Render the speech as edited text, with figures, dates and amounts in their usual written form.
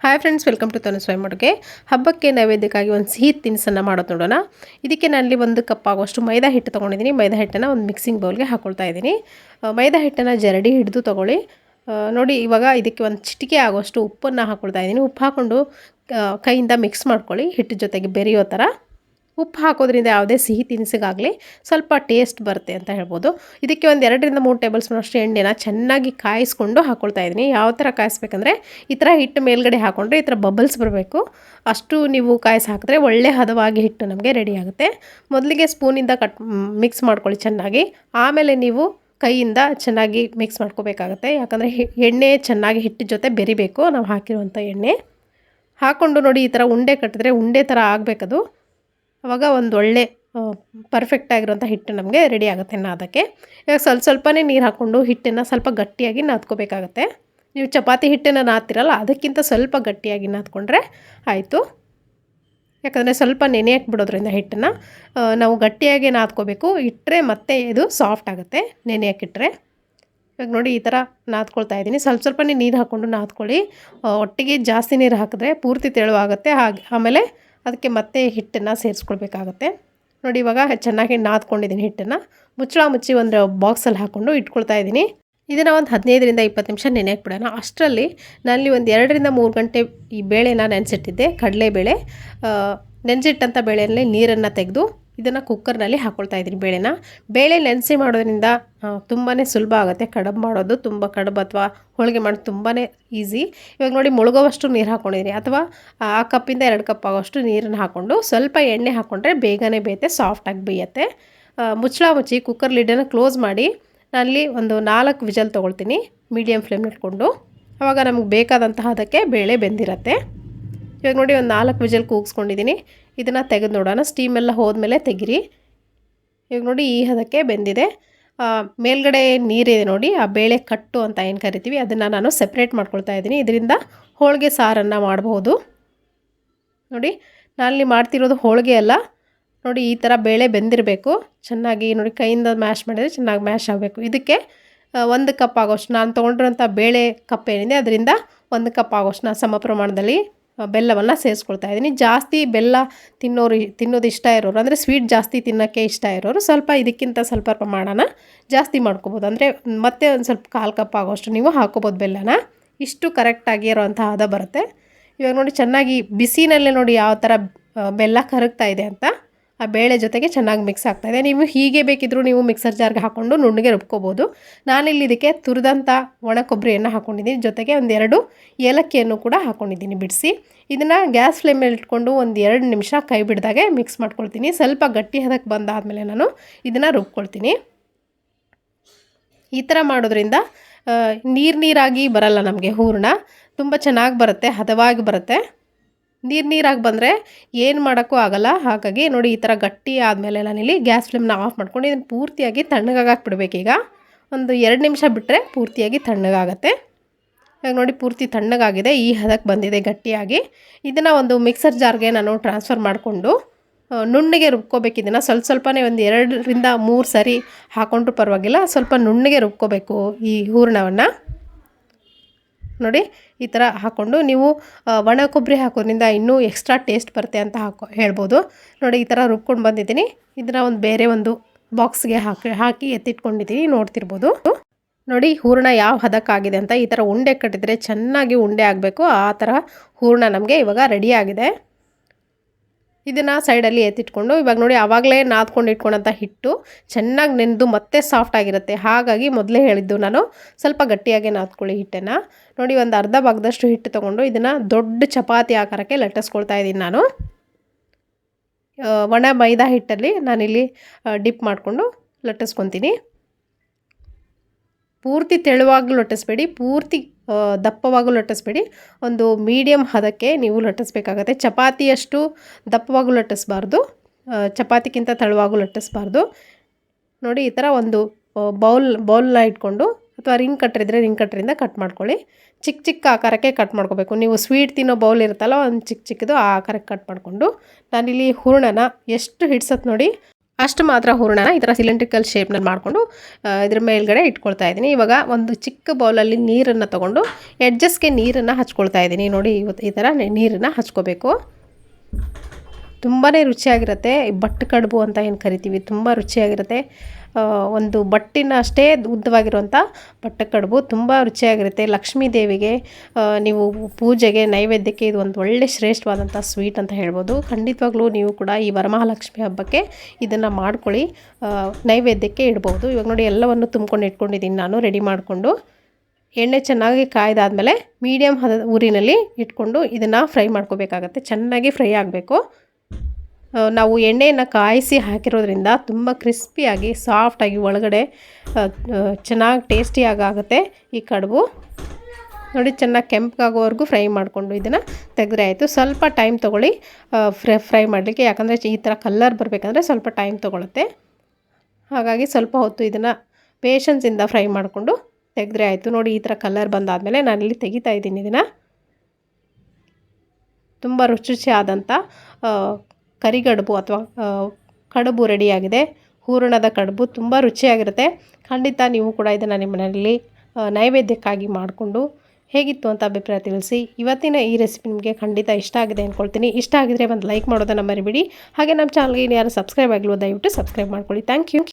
Hi friends, welcome to ತನು ಸ್ವಯಂ ಅಡುಗೆ. ಹಬ್ಬಕ್ಕೆ ನೈವೇದ್ಯಕ್ಕಾಗಿ ಒಂದು ಸಿಹಿ ತಿನಿಸನ್ನು ಮಾಡೋದು ನೋಡೋಣ. ಇದಕ್ಕೆ ನಾನಲ್ಲಿ 1 ಕಪ್ ಆಗುವಷ್ಟು ಮೈದಾ ಹಿಟ್ಟು ತೊಗೊಂಡಿದ್ದೀನಿ. ಮೈದಾ ಹಿಟ್ಟನ್ನು ಒಂದು ಮಿಕ್ಸಿಂಗ್ ಬೌಲ್ಗೆ ಹಾಕ್ಕೊಳ್ತಾ ಇದ್ದೀನಿ. ಮೈದಾ ಹಿಟ್ಟನ್ನು ಜರಡಿ ಹಿಡಿದು ತೊಗೊಳ್ಳಿ. ನೋಡಿ, ಇವಾಗ ಇದಕ್ಕೆ ಒಂದು ಚಿಟಿಕೆ ಆಗುವಷ್ಟು ಉಪ್ಪನ್ನು ಹಾಕ್ಕೊಳ್ತಾ ಇದ್ದೀನಿ. ಉಪ್ಪು ಹಾಕ್ಕೊಂಡು ಕೈಯಿಂದ ಮಿಕ್ಸ್ ಮಾಡ್ಕೊಳ್ಳಿ, ಹಿಟ್ಟು ಜೊತೆಗೆ ಬೆರೆಯೋ ಥರ. ಉಪ್ಪು ಹಾಕೋದ್ರಿಂದ ಯಾವುದೇ ಸಿಹಿ ತಿನಿಸಿಗಾಗಲಿ ಸ್ವಲ್ಪ ಟೇಸ್ಟ್ ಬರುತ್ತೆ ಅಂತ ಹೇಳ್ಬೋದು. ಇದಕ್ಕೆ ಒಂದು 2ರಿಂದ 3 ಟೇಬಲ್ ಸ್ಪೂನ್ ಅಷ್ಟು ಎಣ್ಣೆನ ಚೆನ್ನಾಗಿ ಕಾಯಿಸ್ಕೊಂಡು ಹಾಕ್ಕೊಳ್ತಾ ಇದ್ದೀನಿ. ಯಾವ ಥರ ಕಾಯಿಸ್ಬೇಕಂದ್ರೆ, ಈ ಥರ ಹಿಟ್ಟು ಮೇಲ್ಗಡೆ ಹಾಕ್ಕೊಂಡ್ರೆ ಈ ಥರ ಬಬಲ್ಸ್ ಬರಬೇಕು. ಅಷ್ಟು ನೀವು ಕಾಯಿಸಿ ಹಾಕಿದ್ರೆ ಒಳ್ಳೆ ಹದವಾಗಿ ಹಿಟ್ಟು ನಮಗೆ ರೆಡಿ ಆಗುತ್ತೆ. ಮೊದಲಿಗೆ ಸ್ಪೂನಿಂದ ಮಿಕ್ಸ್ ಮಾಡ್ಕೊಳ್ಳಿ ಚೆನ್ನಾಗಿ. ಆಮೇಲೆ ನೀವು ಕೈಯಿಂದ ಚೆನ್ನಾಗಿ ಮಿಕ್ಸ್ ಮಾಡ್ಕೋಬೇಕಾಗತ್ತೆ. ಯಾಕಂದರೆ ಎಣ್ಣೆ ಚೆನ್ನಾಗಿ ಹಿಟ್ಟು ಜೊತೆ ಬೆರಿಬೇಕು. ನಾವು ಹಾಕಿರುವಂಥ ಎಣ್ಣೆ ಹಾಕ್ಕೊಂಡು ನೋಡಿ, ಈ ಥರ ಉಂಡೆ ಕಟ್ಟಿದ್ರೆ ಉಂಡೆ ಥರ ಆಗಬೇಕದು. ಆವಾಗ ಒಂದು ಒಳ್ಳೆ ಪರ್ಫೆಕ್ಟ್ ಆಗಿರೋಂಥ ಹಿಟ್ಟು ನಮಗೆ ರೆಡಿ ಆಗುತ್ತೆ ನಾದಕ್ಕೆ. ಇವಾಗ ಸ್ವಲ್ಪನೇ ನೀರು ಹಾಕ್ಕೊಂಡು ಹಿಟ್ಟನ್ನು ಸ್ವಲ್ಪ ಗಟ್ಟಿಯಾಗಿ ನಾದ್ಕೋಬೇಕಾಗತ್ತೆ. ನೀವು ಚಪಾತಿ ಹಿಟ್ಟನ್ನು ನಾದ್ತಿರಲ್ಲ, ಅದಕ್ಕಿಂತ ಸ್ವಲ್ಪ ಗಟ್ಟಿಯಾಗಿ ನಾದ್ಕೊಂಡ್ರೆ ಆಯಿತು. ಯಾಕಂದರೆ ಸ್ವಲ್ಪ ನೆನೆಯಕ್ಕೆ ಬಿಡೋದ್ರಿಂದ ಹಿಟ್ಟನ್ನು ನಾವು ಗಟ್ಟಿಯಾಗಿ ನಾದ್ಕೋಬೇಕು. ಇಟ್ಟರೆ ಮತ್ತೆ ಇದು ಸಾಫ್ಟ್ ಆಗುತ್ತೆ ನೆನೆಯಕ್ಕಿಟ್ರೆ. ಇವಾಗ ನೋಡಿ, ಈ ಥರ ನಾದ್ಕೊಳ್ತಾ ಇದ್ದೀನಿ. ಸ್ವಲ್ಪನೇ ನೀರು ಹಾಕ್ಕೊಂಡು ನಾದ್ಕೊಳ್ಳಿ. ಒಟ್ಟಿಗೆ ಜಾಸ್ತಿ ನೀರು ಹಾಕಿದ್ರೆ ಪೂರ್ತಿ ತೆಳುವಾಗುತ್ತೆ. ಆಮೇಲೆ ಅದಕ್ಕೆ ಮತ್ತೆ ಹಿಟ್ಟನ್ನು ಸೇರಿಸ್ಕೊಳ್ಬೇಕಾಗತ್ತೆ. ನೋಡಿ, ಇವಾಗ ಚೆನ್ನಾಗಿ ನಾದ್ಕೊಂಡಿದ್ದೀನಿ ಹಿಟ್ಟನ್ನು. ಮುಚ್ಚಳ ಮುಚ್ಚಿ ಒಂದು ಬಾಕ್ಸಲ್ಲಿ ಹಾಕ್ಕೊಂಡು ಇಟ್ಕೊಳ್ತಾ ಇದ್ದೀನಿ. ಇದನ್ನು ಒಂದು 15ರಿಂದ 20 ನಿಮಿಷ ನೆನೆಯಕ್ಕೆ ಬಿಡೋಣ. ಅಷ್ಟರಲ್ಲಿ ನಾನಲ್ಲಿ ಒಂದು 2ರಿಂದ 3 ಗಂಟೆ ಈ ಬೇಳೆನ ನೆನೆಸಿಟ್ಟಿದ್ದೆ. ಕಡಲೆಬೇಳೆ ನೆನೆಸಿಟ್ಟಂಥ ಬೇಳೆಯಲ್ಲಿ ನೀರನ್ನು ತೆಗೆದು ಇದನ್ನು ಕುಕ್ಕರ್ನಲ್ಲಿ ಹಾಕ್ಕೊಳ್ತಾ ಇದ್ದೀನಿ. ಬೇಳೆ ನೆನೆಸಿ ಮಾಡೋದ್ರಿಂದ ತುಂಬಾ ಸುಲಭ ಆಗುತ್ತೆ. ಕಡುಬು ಮಾಡೋದು ತುಂಬ ಕಡುಬು ಅಥವಾ ಹೋಳಿಗೆ ಮಾಡೋದು ತುಂಬಾ ಈಸಿ. ಇವಾಗ ನೋಡಿ, ಮುಳುಗೋವಷ್ಟು ನೀರು ಹಾಕ್ಕೊಂಡಿದ್ದೀನಿ. ಅಥವಾ ಆ ಕಪ್ಪಿಂದ 2 ಕಪ್ ಆಗೋಷ್ಟು ನೀರನ್ನು ಹಾಕ್ಕೊಂಡು ಸ್ವಲ್ಪ ಎಣ್ಣೆ ಹಾಕ್ಕೊಂಡ್ರೆ ಬೇಗನೆ ಬೇಯುತ್ತೆ, ಸಾಫ್ಟಾಗಿ ಬೇಯುತ್ತೆ. ಮುಚ್ಚಳ ಮುಚ್ಚಿ ಕುಕ್ಕರ್ ಲಿಡ್ಡನ್ನು ಕ್ಲೋಸ್ ಮಾಡಿ ನಾನಲ್ಲಿ ಒಂದು 4 ವಿಜಲ್ ತೊಗೊಳ್ತೀನಿ, ಮೀಡಿಯಮ್ ಫ್ಲೇಮ್ ಇಟ್ಕೊಂಡು. ಆವಾಗ ನಮಗೆ ಬೇಕಾದಂತಹ ಅದಕ್ಕೆ ಬೇಳೆ ಬೆಂದಿರತ್ತೆ. ಇವಾಗ ನೋಡಿ, ಒಂದು 4 ವಿಜಲ್ ಕೂಗಿಸ್ಕೊಂಡಿದ್ದೀನಿ. ಇದನ್ನು ತೆಗೆದು ನೋಡೋಣ. ಸ್ಟೀಮೆಲ್ಲ ಹೋದ್ಮೇಲೆ ತೆಗಿರಿ. ಇವಾಗ ನೋಡಿ, ಈ ಹದಕ್ಕೆ ಬೆಂದಿದೆ. ಮೇಲ್ಗಡೆ ನೀರಿದೆ ನೋಡಿ, ಆ ಬೇಳೆ ಕಟ್ಟು ಅಂತ ಏನು ಕರಿತೀವಿ, ಅದನ್ನು ನಾನು ಸೆಪ್ರೇಟ್ ಮಾಡ್ಕೊಳ್ತಾ ಇದ್ದೀನಿ. ಇದರಿಂದ ಹೋಳಿಗೆ ಸಾರನ್ನು ಮಾಡ್ಬೋದು. ನೋಡಿ, ನಾನಲ್ಲಿ ಮಾಡ್ತಿರೋದು ಹೋಳಿಗೆ ಅಲ್ಲ. ನೋಡಿ, ಈ ಥರ ಬೇಳೆ ಬೆಂದಿರಬೇಕು ಚೆನ್ನಾಗಿ. ನೋಡಿ, ಕೈಯಿಂದ ಮ್ಯಾಶ್ ಮಾಡಿದರೆ ಚೆನ್ನಾಗಿ ಮ್ಯಾಶ್ ಆಗಬೇಕು. ಇದಕ್ಕೆ 1 ಕಪ್ ಆಗೋಷ್ಟು ನಾನು ತೊಗೊಂಡಿರೋಂಥ ಬೇಳೆ ಕಪ್ ಏನಿದೆ ಅದರಿಂದ 1 ಕಪ್ ಆಗೋಷ್ಟು ನಾನು ಸಮ ಪ್ರಮಾಣದಲ್ಲಿ ಬೆಲ್ಲವನ್ನು ಸೇರಿಸ್ಕೊಳ್ತಾ ಇದ್ದೀನಿ. ಜಾಸ್ತಿ ಬೆಲ್ಲ ತಿನ್ನೋದು ಇಷ್ಟ ಇರೋರು, ಅಂದರೆ ಸ್ವೀಟ್ ಜಾಸ್ತಿ ತಿನ್ನೋಕ್ಕೆ ಇಷ್ಟ ಇರೋರು ಸ್ವಲ್ಪ ಇದಕ್ಕಿಂತ ಸ್ವಲ್ಪ ಪ್ರಮಾಣನ ಜಾಸ್ತಿ ಮಾಡ್ಕೋಬೋದು. ಅಂದರೆ ಮತ್ತೆ ಒಂದು ಸ್ವಲ್ಪ 1/4 ಕಪ್ ಆಗೋಷ್ಟು ನೀವು ಹಾಕ್ಕೋಬೋದು ಬೆಲ್ಲನ. ಇಷ್ಟು ಕರೆಕ್ಟಾಗಿ ಇರೋವಂಥ ಹದ ಬರುತ್ತೆ. ಇವಾಗ ನೋಡಿ, ಚೆನ್ನಾಗಿ ಬಿಸಿನಲ್ಲೇ ನೋಡಿ ಯಾವ ಥರ ಬೆಲ್ಲ ಕರಗ್ತಾ ಇದೆ ಅಂತ. ಆ ಬೇಳೆ ಜೊತೆಗೆ ಚೆನ್ನಾಗಿ ಮಿಕ್ಸ್ ಆಗ್ತಾಯಿದೆ. ನೀವು ಹೀಗೆ ಬೇಕಿದ್ದರೂ ನೀವು ಮಿಕ್ಸರ್ ಜಾರ್ಗೆ ಹಾಕ್ಕೊಂಡು ನುಣ್ಣಗೆ ರುಬ್ಕೋಬೋದು. ನಾನಿಲ್ಲಿ ಇದಕ್ಕೆ ತುರಿದಂಥ ಒಣ ಕೊಬ್ಬರಿಯನ್ನು ಹಾಕ್ಕೊಂಡಿದ್ದೀನಿ. ಜೊತೆಗೆ ಒಂದು 2 ಏಲಕ್ಕಿಯನ್ನು ಕೂಡ ಹಾಕ್ಕೊಂಡಿದ್ದೀನಿ ಬಿಡಿಸಿ. ಇದನ್ನು ಗ್ಯಾಸ್ ಫ್ಲೇಮಲ್ಲಿ ಇಟ್ಕೊಂಡು ಒಂದು 2 ನಿಮಿಷ ಕೈ ಬಿಡ್ದಾಗೆ ಮಿಕ್ಸ್ ಮಾಡ್ಕೊಳ್ತೀನಿ. ಸ್ವಲ್ಪ ಗಟ್ಟಿ ಹದಕ್ಕೆ ಬಂದಾದಮೇಲೆ ನಾನು ಇದನ್ನು ರುಬ್ಕೊಳ್ತೀನಿ. ಈ ಥರ ಮಾಡೋದ್ರಿಂದ ನೀರಾಗಿ ಬರಲ್ಲ ನಮಗೆ. ಹೂರಣ ತುಂಬ ಚೆನ್ನಾಗಿ ಬರುತ್ತೆ, ಹದವಾಗಿ ಬರುತ್ತೆ. ನೀರಾಗಿ ಬಂದರೆ ಏನು ಮಾಡೋಕ್ಕೂ ಆಗೋಲ್ಲ. ಹಾಗಾಗಿ ನೋಡಿ, ಈ ಥರ ಗಟ್ಟಿ ಆದಮೇಲೆ ನಾನಿಲ್ಲಿ ಗ್ಯಾಸ್ ಫ್ಲೇಮ್ನ ಆಫ್ ಮಾಡ್ಕೊಂಡು ಇದನ್ನು ಪೂರ್ತಿಯಾಗಿ ತಣ್ಣಗಾಗಕ್ಕೆ ಬಿಡಬೇಕೀಗ. ಒಂದು 2 ನಿಮಿಷ ಬಿಟ್ಟರೆ ಪೂರ್ತಿಯಾಗಿ ತಣ್ಣಗಾಗತ್ತೆ. ಇವಾಗ ನೋಡಿ, ಪೂರ್ತಿ ತಣ್ಣಗಾಗಿದೆ, ಈ ಹದಕ್ಕೆ ಬಂದಿದೆ ಗಟ್ಟಿಯಾಗಿ. ಇದನ್ನು ಒಂದು ಮಿಕ್ಸರ್ ಜಾರ್ಗೆ ನಾನು ಟ್ರಾನ್ಸ್ಫರ್ ಮಾಡಿಕೊಂಡು ನುಣ್ಣಗೆ ರುಬ್ಕೋಬೇಕು. ಇದನ್ನು ಸ್ವಲ್ಪನೇ ಒಂದು 2ರಿಂದ 3 ಸರಿ ಹಾಕ್ಕೊಂಡ್ರೂ ಪರವಾಗಿಲ್ಲ. ಸ್ವಲ್ಪ ನುಣ್ಣಗೆ ರುಬ್ಕೋಬೇಕು ಈ ಹೂರಣವನ್ನು. ನೋಡಿ, ಈ ಥರ ಹಾಕ್ಕೊಂಡು ನೀವು ಒಣ ಕೊಬ್ಬರಿ ಹಾಕೋದ್ರಿಂದ ಇನ್ನೂ ಎಕ್ಸ್ಟ್ರಾ ಟೇಸ್ಟ್ ಬರುತ್ತೆ ಅಂತ ಹೇಳ್ಬೋದು. ನೋಡಿ, ಈ ಥರ ರುಬ್ಕೊಂಡು ಬಂದಿದ್ದೀನಿ. ಇದನ್ನು ಬೇರೆ ಒಂದು ಬಾಕ್ಸ್ಗೆ ಹಾಕಿ ಎತ್ತಿಟ್ಕೊಂಡಿದ್ದೀನಿ, ನೋಡ್ತಿರ್ಬೋದು. ನೋಡಿ, ಹೂರಣ ಯಾವ ಹದಕ್ಕಾಗಿದೆ ಅಂತ. ಈ ಥರ ಉಂಡೆ ಕಟ್ಟಿದರೆ ಚೆನ್ನಾಗಿ ಉಂಡೆ ಆಗಬೇಕು. ಆ ಥರ ಹೂರಣ ನಮಗೆ ಇವಾಗ ರೆಡಿಯಾಗಿದೆ. ಇದನ್ನು ಸೈಡಲ್ಲಿ ಎತ್ತಿಟ್ಕೊಂಡು ಇವಾಗ ನೋಡಿ, ಆವಾಗಲೇ ನಾದ್ಕೊಂಡು ಇಟ್ಕೊಂಡಂಥ ಹಿಟ್ಟು ಚೆನ್ನಾಗಿ ನೆನೆದು ಮತ್ತೆ ಸಾಫ್ಟ್ ಆಗಿರುತ್ತೆ. ಹಾಗಾಗಿ ಮೊದಲೇ ಹೇಳಿದ್ದು ನಾನು, ಸ್ವಲ್ಪ ಗಟ್ಟಿಯಾಗಿ ನಾದ್ಕೊಳ್ಳಿ ಹಿಟ್ಟನ್ನು. ನೋಡಿ, ಒಂದು ಅರ್ಧ ಭಾಗದಷ್ಟು ಹಿಟ್ಟು ತೊಗೊಂಡು ಇದನ್ನು ದೊಡ್ಡ ಚಪಾತಿ ಆಕಾರಕ್ಕೆ ಲಟ್ಟಿಸ್ಕೊಳ್ತಾ ಇದ್ದೀನಿ ನಾನು. ಒಣ ಮೈದಾ ಹಿಟ್ಟಲ್ಲಿ ನಾನಿಲ್ಲಿ ಡಿಪ್ ಮಾಡಿಕೊಂಡು ಲಟ್ಟಿಸ್ಕೊತೀನಿ. ಪೂರ್ತಿ ತೆಳುವಾಗಲೂ ಲಟ್ಟಿಸ್ಬೇಡಿ, ಪೂರ್ತಿ ದಪ್ಪವಾಗೂ ಲಟ್ಟಿಸ್ಬೇಡಿ. ಒಂದು ಮೀಡಿಯಮ್ ಹದಕ್ಕೆ ನೀವು ಲಟ್ಟಿಸ್ಬೇಕಾಗತ್ತೆ. ಚಪಾತಿಯಷ್ಟು ದಪ್ಪವಾಗೂ ಲಟ್ಟಿಸ್ಬಾರ್ದು, ಚಪಾತಿಗಿಂತ ತೆಳುವಾಗೂ ಲಟ್ಟಿಸ್ಬಾರ್ದು. ನೋಡಿ, ಈ ಥರ ಒಂದು ಬೌಲ್ನ ಇಟ್ಕೊಂಡು, ಅಥವಾ ರಿಂಗ್ ಕಟ್ಟರಿದ್ರೆ ರಿಂಗ್ ಕಟ್ಟರಿಂದ ಕಟ್ ಮಾಡ್ಕೊಳ್ಳಿ. ಚಿಕ್ಕ ಆಕಾರಕ್ಕೆ ಕಟ್ ಮಾಡ್ಕೋಬೇಕು. ನೀವು ಸ್ವೀಟ್ ತಿನ್ನೋ ಬೌಲ್ ಇರುತ್ತಲ್ಲ, ಒಂದು ಚಿಕ್ಕದು ಆ ಆಕಾರಕ್ಕೆ ಕಟ್ ಮಾಡಿಕೊಂಡು ನಾನಿಲ್ಲಿ ಹೂರಣನ ಎಷ್ಟು ಹಿಡ್ಸತ್ತೆ ನೋಡಿ ಅಷ್ಟು ಮಾತ್ರ ಹೂರಣನ ಈ ಥರ ಸಿಲಿಂಡ್ರಿಕಲ್ ಶೇಪ್ನಲ್ಲಿ ಮಾಡಿಕೊಂಡು ಇದ್ರ ಮೇಲ್ಗಡೆ ಇಟ್ಕೊಳ್ತಾ ಇದ್ದೀನಿ. ಇವಾಗ ಒಂದು ಚಿಕ್ಕ ಬೌಲಲ್ಲಿ ನೀರನ್ನು ತೊಗೊಂಡು ಎಡ್ಜಸ್ಗೆ ನೀರನ್ನು ಹಚ್ಕೊಳ್ತಾ ಇದ್ದೀನಿ. ನೋಡಿ ಇವತ್ತು ಈ ಥರ ನೀರನ್ನು ಹಚ್ಕೋಬೇಕು. ತುಂಬಾ ರುಚಿಯಾಗಿರುತ್ತೆ. ಬಟ್ಟು ಕಡುಬು ಅಂತ ಏನು ಕರಿತೀವಿ, ತುಂಬ ರುಚಿಯಾಗಿರುತ್ತೆ. ಒಂದು ಬಟ್ಟಿನ ಅಷ್ಟೇ ಉದ್ದವಾಗಿರುವಂಥ ಬಟ್ಟೆ ಕಡುಬು ತುಂಬ ರುಚಿಯಾಗಿರುತ್ತೆ. ಲಕ್ಷ್ಮೀ ದೇವಿಗೆ ನೀವು ಪೂಜೆಗೆ ನೈವೇದ್ಯಕ್ಕೆ ಇದು ಒಂದು ಒಳ್ಳೆ ಶ್ರೇಷ್ಠವಾದಂಥ ಸ್ವೀಟ್ ಅಂತ ಹೇಳ್ಬೋದು. ಖಂಡಿತವಾಗ್ಲೂ ನೀವು ಕೂಡ ಈ ವರಮಹಾಲಕ್ಷ್ಮಿ ಹಬ್ಬಕ್ಕೆ ಇದನ್ನು ಮಾಡ್ಕೊಳ್ಳಿ, ನೈವೇದ್ಯಕ್ಕೆ ಇಡ್ಬೋದು. ಇವಾಗ ನೋಡಿ ಎಲ್ಲವನ್ನು ತುಂಬ್ಕೊಂಡು ಇಟ್ಕೊಂಡಿದ್ದೀನಿ ನಾನು ರೆಡಿ ಮಾಡಿಕೊಂಡು. ಎಣ್ಣೆ ಚೆನ್ನಾಗಿ ಕಾಯ್ದಾದ್ಮೇಲೆ ಮೀಡಿಯಮ್ ಊರಿನಲ್ಲಿ ಇಟ್ಕೊಂಡು ಇದನ್ನು ಫ್ರೈ ಮಾಡ್ಕೋಬೇಕಾಗತ್ತೆ. ಚೆನ್ನಾಗಿ ಫ್ರೈ ಆಗಬೇಕು. ನಾವು ಎಣ್ಣೆಯನ್ನು ಕಾಯಿಸಿ ಹಾಕಿರೋದ್ರಿಂದ ತುಂಬ ಕ್ರಿಸ್ಪಿಯಾಗಿ ಸಾಫ್ಟಾಗಿ ಒಳಗಡೆ ಚೆನ್ನಾಗಿ ಟೇಸ್ಟಿಯಾಗಿ ಆಗುತ್ತೆ ಈ ಕಡುಬು. ನೋಡಿ ಚೆನ್ನಾಗಿ ಕೆಂಪಗಾಗೋವರೆಗೂ ಫ್ರೈ ಮಾಡಿಕೊಂಡು ಇದನ್ನು ತೆಗೆದ್ರೆ ಆಯಿತು. ಸ್ವಲ್ಪ ಟೈಮ್ ತೊಗೊಳ್ಳಿ ಫ್ರೈ ಮಾಡಲಿಕ್ಕೆ, ಯಾಕಂದರೆ ಈ ಥರ ಕಲ್ಲರ್ ಬರಬೇಕಂದ್ರೆ ಸ್ವಲ್ಪ ಟೈಮ್ ತೊಗೊಳುತ್ತೆ. ಹಾಗಾಗಿ ಸ್ವಲ್ಪ ಹೊತ್ತು ಇದನ್ನು ಪೇಷನ್ಸಿಂದ ಫ್ರೈ ಮಾಡಿಕೊಂಡು ತೆಗೆದ್ರೆ ಆಯಿತು. ನೋಡಿ ಈ ಥರ ಕಲರ್ ಬಂದಾದಮೇಲೆ ನಾನಿಲ್ಲಿ ತೆಗಿತಾ ಇದ್ದೀನಿ ಇದನ್ನು. ತುಂಬ ರುಚಿ ಆದಂಥ ಕರಿಗಡುಬು ಅಥವಾ ಕಡುಬು ರೆಡಿಯಾಗಿದೆ. ಹೂರಣದ ಕಡುಬು ತುಂಬ ರುಚಿಯಾಗಿರುತ್ತೆ. ಖಂಡಿತ ನೀವು ಕೂಡ ಇದನ್ನು ನಿಮ್ಮ ಮನೆಯಲ್ಲಿ ನೈವೇದ್ಯಕ್ಕಾಗಿ ಮಾಡಿಕೊಂಡು ಹೇಗಿತ್ತು ಅಂತ ಅಭಿಪ್ರಾಯ ತಿಳಿಸಿ. ಇವತ್ತಿನ ಈ ರೆಸಿಪಿ ನಿಮಗೆ ಖಂಡಿತ ಇಷ್ಟ ಆಗಿದೆ ಅಂದ್ಕೊಳ್ತೀನಿ. ಇಷ್ಟ ಆಗಿದರೆ ಒಂದು ಲೈಕ್ ಮಾಡೋದನ್ನು ಮರಿಬೇಡಿ. ಹಾಗೆ ನಮ್ಮ ಚಾನಲ್ಗೆ ಯಾರು ಸಬ್ಸ್ಕ್ರೈಬ್ ಆಗಿಲ್ವೋ ದಯವಿಟ್ಟು ಸಬ್ಸ್ಕ್ರೈಬ್ ಮಾಡ್ಕೊಳ್ಳಿ. Thank you.